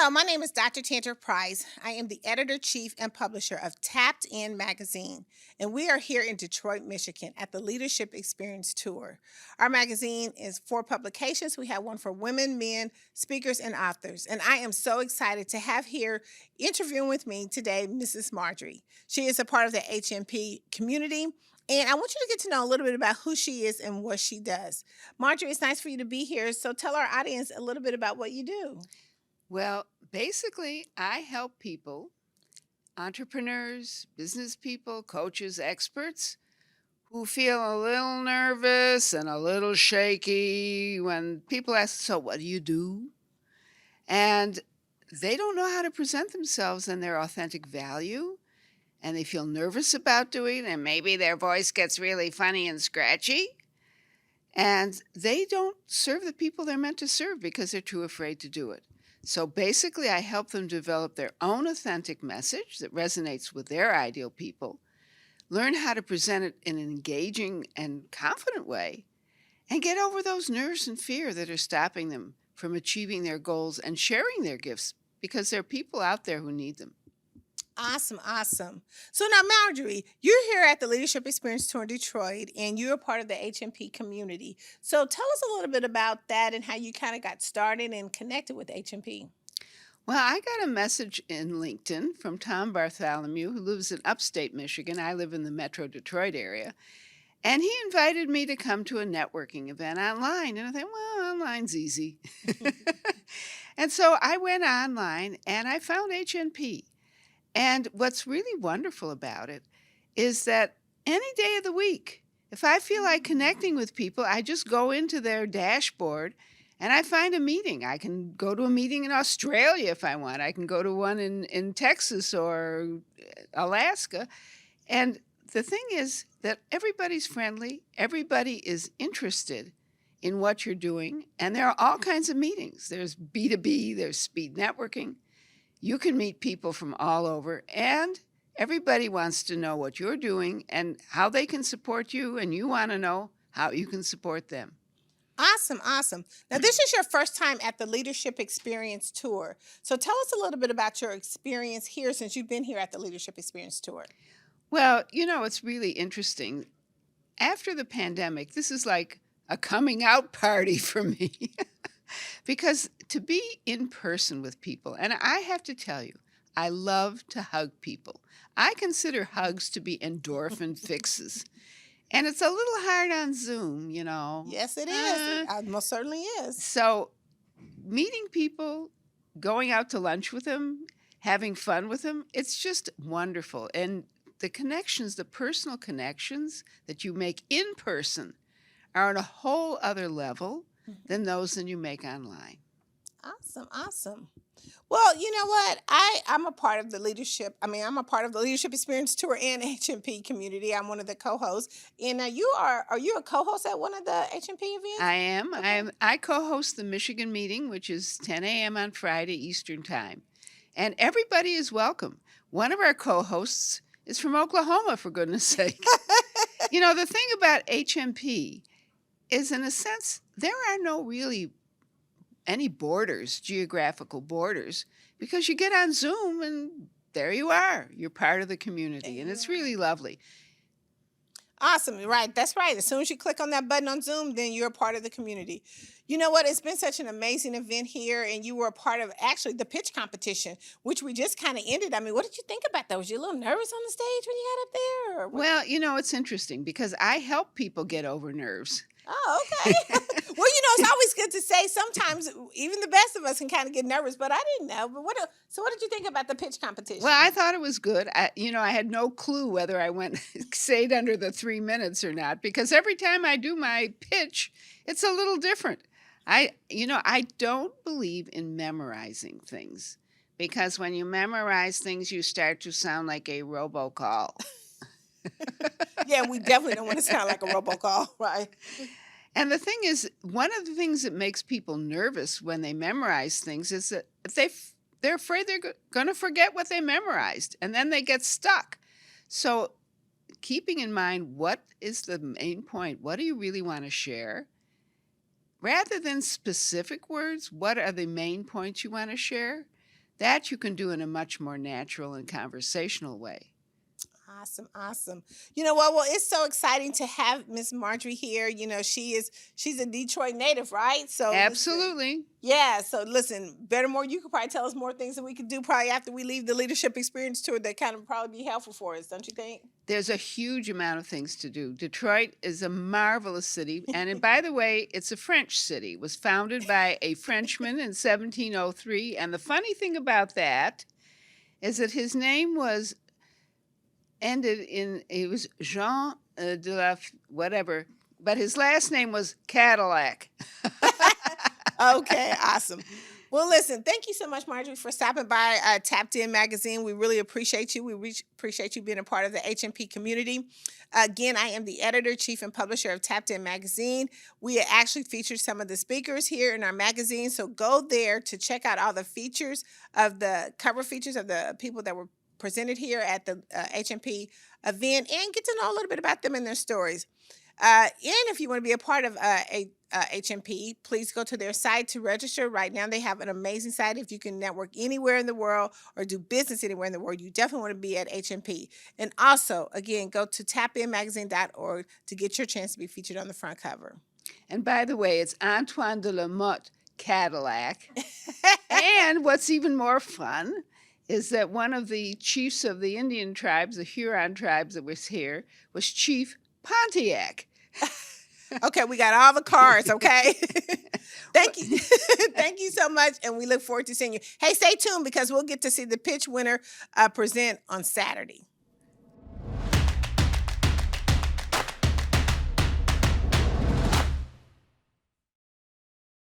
Hello, my name is Dr. Tantra Price. I am the editor chief and publisher of Tapped In magazine, and we are here in Detroit, Michigan at the Leadership Experience Tour. Our magazine is four publications. We have one for women, men, speakers, and authors. And I am so excited to have here interviewing with me today Mrs. Marjorie. She is a part of the HMP community. And I want you to get to know a little bit about who she is and what she does. Marjorie, it's nice for you to be here. So tell our audience a little bit about what you do. Well, basically, I help people, entrepreneurs, business people, coaches, experts who feel a little nervous and a little shaky when people ask, "So, what do you do?" And they don't know how to present themselves and their authentic value, and they feel nervous about doing it, and maybe their voice gets really funny and scratchy. And they don't serve the people they're meant to serve because they're too afraid to do it. So basically, I help them develop their own authentic message that resonates with their ideal people, learn how to present it in an engaging and confident way, and get over those nerves and fear that are stopping them from achieving their goals and sharing their gifts because there are people out there who need them. Awesome, awesome. So now, Marjorie, you're here at the Leadership Experience Tour in Detroit, and you're a part of the HMP community. So tell us a little bit about that and how you kind of got started and connected with HMP. Well, I got a message in LinkedIn from Tom Bartholomew, who lives in upstate Michigan. I live in the metro Detroit area. And he invited me to come to a networking event online. And I thought, well, online's easy. And so I went online and I found HNP. And what's really wonderful about it is that any day of the week, if I feel like connecting with people, I just go into their dashboard and I find a meeting. I can go to a meeting in Australia if I want. I can go to one in Texas or Alaska. And the thing is that everybody's friendly, everybody is interested in what you're doing, and there are all kinds of meetings. There's B2B, there's speed networking. You can meet people from all over, and everybody wants to know what you're doing and how they can support you, and you want to know how you can support them. Awesome, awesome. Now, this is your first time at the Leadership Experience Tour. So tell us a little bit about your experience here since you've been here at the Leadership Experience Tour. Well, it's really interesting. After the pandemic, this is like a coming out party for me because to be in person with people, and I have to tell you, I love to hug people. I consider hugs to be endorphin fixes. And it's a little hard on Zoom. Yes, it is. It most certainly is. So meeting people, going out to lunch with them, having fun with them, it's just wonderful. And the connections, the personal connections that you make in person are on a whole other level than those that you make online. Awesome, awesome. Well, you know what? I'm a part of the leadership. I'm a part of the Leadership Experience Tour and HMP community. I'm one of the co-hosts. And are you a co-host at one of the HMP events? I am. Okay. I co-host the Michigan meeting, which is 10 a.m. on Friday Eastern Time. And everybody is welcome. One of our co-hosts is from Oklahoma, for goodness sake. The thing about HMP is, in a sense, there are no really any borders, geographical borders, because you get on Zoom and there you are. You're part of the community, and it's really lovely. Awesome. Right. That's right. As soon as you click on that button on Zoom, then you're a part of the community. You know what? It's been such an amazing event here, and you were a part of actually the pitch competition, which we just kind of ended. What did you think about that? Was you a little nervous on the stage when you got up there? Or what? Well, it's interesting because I help people get over nerves. Oh, okay. Well, it's always good to say sometimes even the best of us can kind of get nervous, but I didn't know. But so what did you think about the pitch competition? Well, I thought it was good. I had no clue whether I went stayed under the 3 minutes or not because every time I do my pitch, it's a little different. I don't believe in memorizing things because when you memorize things, you start to sound like a robocall. Yeah, we definitely don't want to sound like a robocall, right? And the thing is, one of the things that makes people nervous when they memorize things is that they're afraid they're going to forget what they memorized, and then they get stuck. So keeping in mind what is the main point, what do you really want to share, rather than specific words, what are the main points you want to share? That you can do in a much more natural and conversational way. Awesome, awesome. You know what? Well, it's so exciting to have Miss Marjorie here. You know, she's a Detroit native, right? So listen, Absolutely. yeah. So listen, better more. You could probably tell us more things that we could do probably after we leave the leadership experience tour that kind of probably be helpful for us, don't you think? There's a huge amount of things to do. Detroit is a marvelous city. By the way, it's a French city. It was founded by a Frenchman in 1703. And the funny thing about that is that his name was ended in, it was Jean de la, whatever, but his last name was Cadillac. Okay, awesome. Well, listen, thank you so much, Marjorie, for stopping by Tapped In Magazine. We really appreciate you. Appreciate you being a part of the HMP community. Again, I am the editor, chief, and publisher of Tapped In Magazine. We actually featured some of the speakers here in our magazine, so go there to check out all the features of the cover features of the people that were presented here at the HMP event and get to know a little bit about them and their stories. And if you want to be a part of HMP, please go to their site to register. Right now, they have an amazing site. If you can network anywhere in the world or do business anywhere in the world, you definitely want to be at HMP. And also, again, go to tapinmagazine.org to get your chance to be featured on the front cover. And by the way, it's Antoine de la Motte Cadillac. And what's even more fun is that one of the chiefs of the Indian tribes, the Huron tribes that was here, was Chief Pontiac. Okay, we got all the cars, okay? Thank you. Thank you so much, and we look forward to seeing you. Hey, stay tuned because we'll get to see the pitch winner present on Saturday.